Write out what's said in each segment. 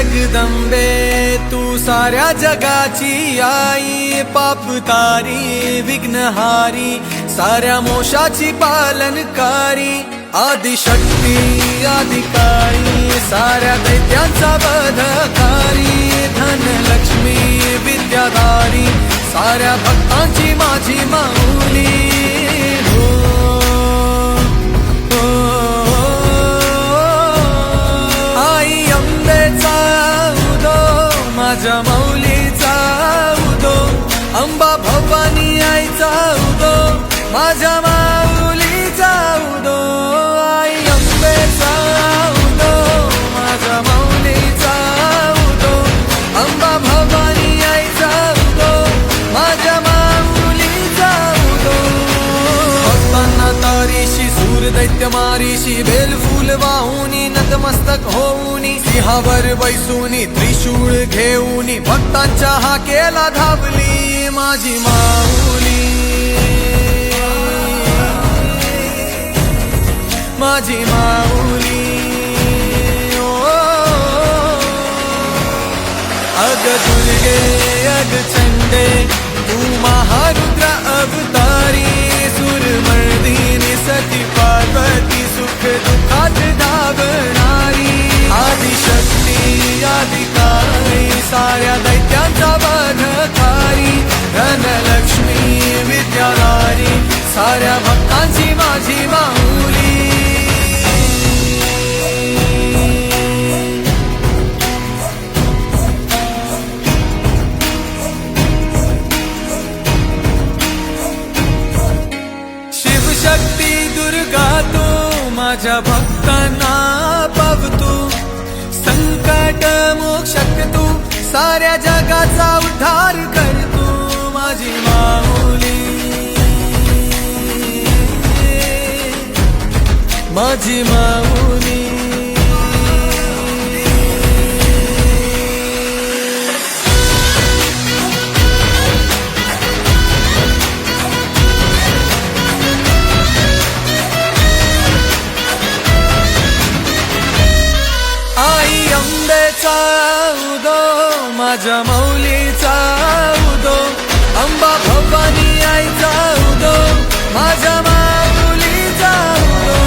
जगदंबे तू साऱ्या जगाची आई, पाप तारी विघ्नहारी साऱ्या मोशाची पालनकारी, आदिशक्ती अधिकारी साऱ्या दैत्यांचा वधकारी, धनलक्ष्मी विद्याधारी साऱ्या भक्तांची माझी माऊली। आई अंबेचा उदो माझ्या माऊलीचा उदो, अंबा भवानी आईचा उदो माझ्या माऊलीचा उदो। आई अंबेचा उदो माझ्या माऊलीचा उदो, अंबा भवानी आईचा उदो माझ्या माऊलीचा उदो। भक्तांना तारीशी सूर दैत्य मारीशी, बेल फूल वाहुनी नतमस्तक होऊनी, सिंहावर बैसूनी त्रिशूळ घेऊनी, भक्तांच्या हाकेला धावली माझी माऊली, माझी माऊली। अग दुर्गे अग चंडे तू महारुद्र अवतारी, सुरमर्दिनी सती पार्वती सुख दुःखात धावणारी, आदिशक्ती अधिकारी साऱ्या दैत्यांचा वधकारी, धनलक्ष्मी विद्याधारी साऱ्या भक्तांची माझी माऊली। शिवशक्ती दुर्गा तू माझ्या भक्तांना पावतू, संकट मोक्षक तू साऱ्या जगाचा उद्धार करतू माझी माऊली, माझी माऊली। आई अंबेचा उदो माझ्या माऊलीचा उदो, अंबा भवानी आईचा उदो माझ्या माऊलीचा उदो।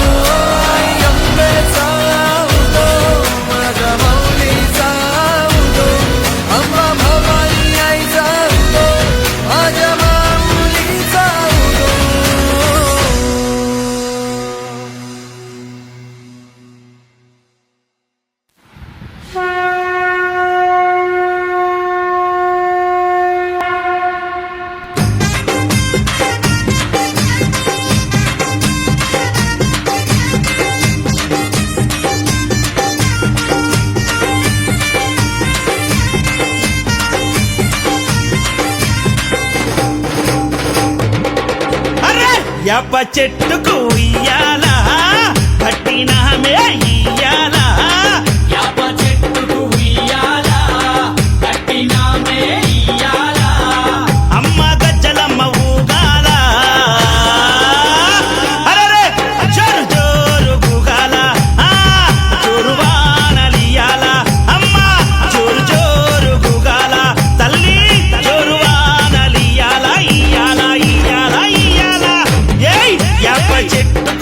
आई अंबेचा उदो माझ्या माऊलीचा उदो, अंबा भवानी आईचा उदो माझ्या माऊलीचा उदो। యాప చెట్టుకు ఇయ్యాలా పట్టినా మే ఇయ్యాలా, యాప చెట్టుకు ఇయ్యాలా కట్టినా మే ఇయ్యాలా, అమ్మ గజ్జలమ్మ ఊగాల అరే జోరు జోరు గుగాల, జోరు వానలియాల అమ్మ జోరు జోరు గుగాల, తల్లి జోరు వానలియాల ఇయ్యాల ఇయ్యాల ఇయ్యాల। ఏయ్ యాప చెట్టు